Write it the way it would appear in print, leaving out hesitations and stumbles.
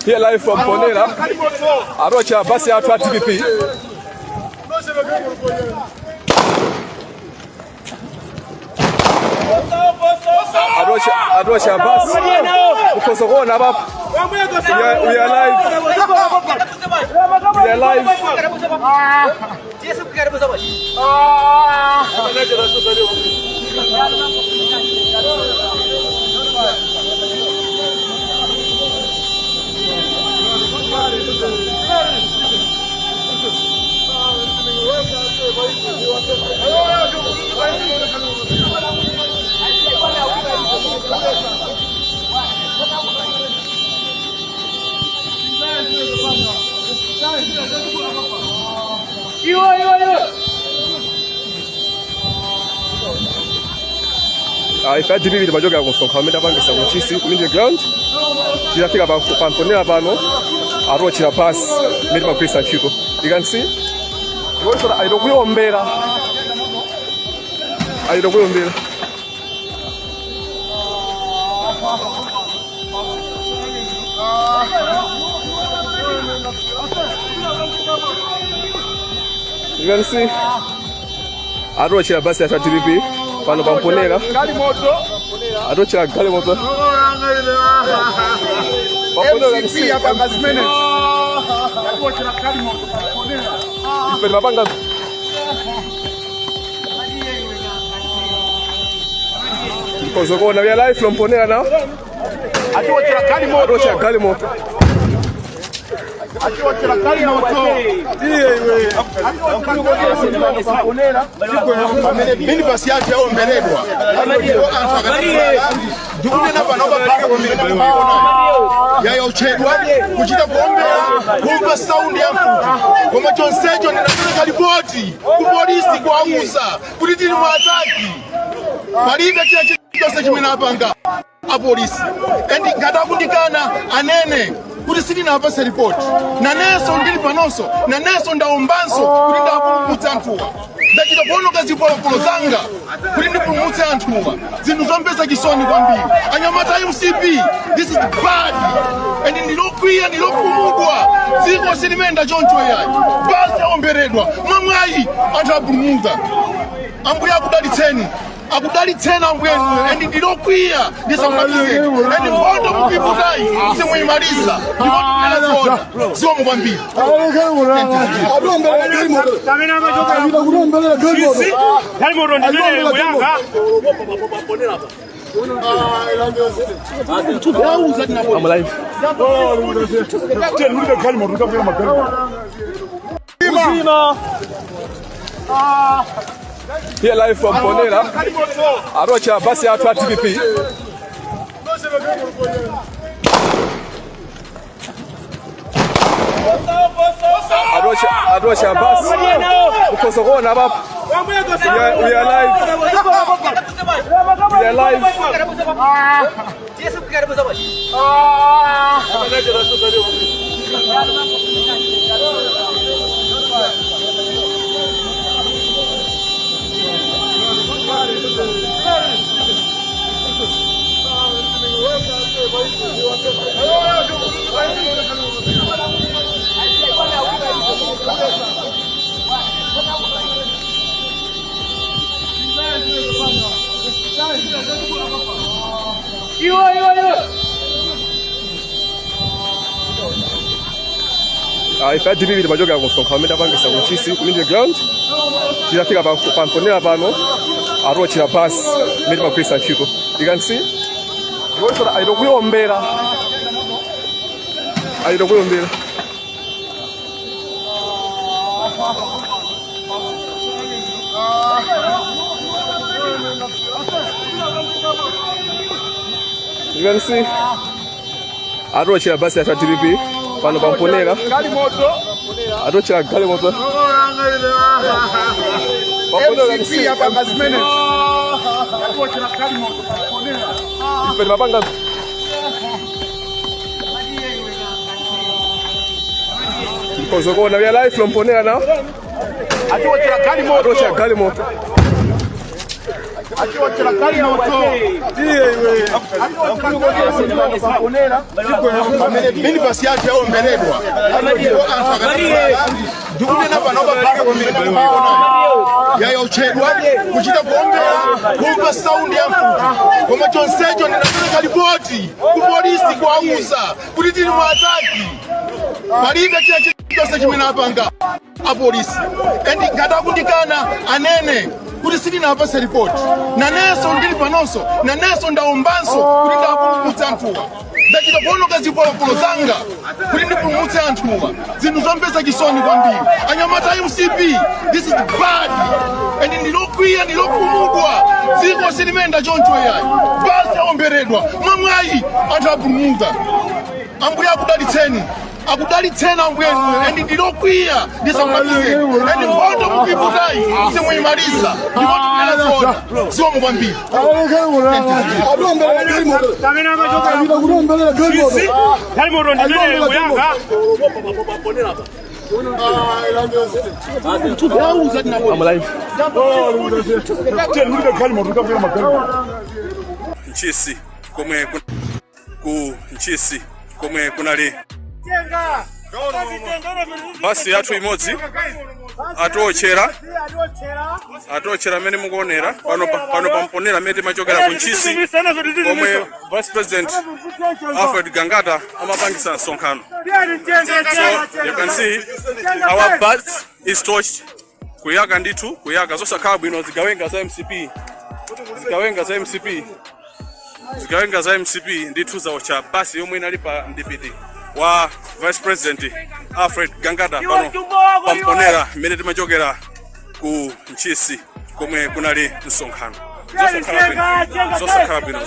Here live from Ponera. Arocha basi ya watu TPP. Arocha basi. Ukosogona baba. We are live. We are live. If I did it, I would have come in the ground. You think about Pamponera Bano, I wrote your pass, made my place at Chico. You can see? I don't will on better. I don't will on better. You can see? I wrote your pass at TVP. Pano Pamponera. I don't check Galimoto. MCP hapa Kazimene. Ipenda mapanga. Kozogona we are live from Ponera now. Atuochera Galimoto. Arocha Galimoto. Atuochera Galimoto. Mimi basi yake au mbeledwa. Dukune na bano bapaka ya uchedwa kuchita kuombea kumpa sound ya mfuta kwa Jonsejo ninapeleka ripoti ku polisi kuanguza kulitini mwataki palibe kila kitu kimena hapanga a polisi endi gadakundikana anene kuti siti na hapasa report na neso ndili panoso na neso ndaombanso kulinda kupumutsa anthuwa ndachita kuonoka zipolopolo zanga kulindi kupumutsa anthuwa zinthu zompesa chisoni kwambiri anyamata MCP this is bad and ndilokwiya ndilopumudwa dziko silimenda choncho yayi basi aomberedwa mwamwayi anthu apulumuka ambuya akudalitseni akudalitseni ambuye and ndilokwiya ndisamalize and mbondo mukiputayi simuyimaliza ndimotumelazona ziwo mukwambiri I'm live. Here live from Ponera. Arocha basi ya watu TPP. Arocha basi. Ukosogona baba. We are live. We are live. If I did it, I would have come in the ground. You think about Pamponera Bano, I wrote your pass, made my place at Chico. You can see? I don't will on better. I don't will on better. You can see? I wrote your pass at TVP. Pano Pamponera. Arocha Galimoto. MCP hapa Kazimene. Ipenda mapanga. Kozogona we are live from Ponera now. Atuochera Galimoto. Arocha Galimoto. akiwa serikali moto mimi basi yake au mbeledwa dukune na bana bapiga kwa mimi ya uchedwa kuchita kuombea kumpa sound ya mfuti kwa machonsejo ni nataka ripoti ku polisi kuauza kulitini mwataki baliga kila kitu kimena hapanga a polisi endi ngata kundikana anene kuti sidi na hapa report na neso ndili panoso na neso ndaombanso kuti ndapulumutsa anthuwa ndachita kuonoka zipolopolo zanga kuti ndipulumutse anthuwa zinthu zompesa chisoni kwambiri anyamata UCP this is bad and ndilokwiya ndilopumudwa dziko silimenda choncho yayi basi aomberedwa mamwayi anthu apulumuka ambuye akudalitseni ambuye and ndilokwiya ndisakwanize and mbondo mukiputai simuyimaliza ndipo tunela zona zomwe kwambiri Nchisi komwe ku Nchisi komwe kunali basi yathu imodzi atochera mene mukuonera pano pamponera mete machokera ku Nchisi komwe Vice President Alfred Gangata amapangisa msonkhano. So you can see our bus is torched. Kuyaga nditu kuyaga zosakhala bwino zigawenga za MCP nditu zaocha basi yomwe inali pa ndipiti wa Vice President Alfred Gangata pano pamponera mene timachokera ku Nchisi komwe kunali msonkhano. Zosakhala bwino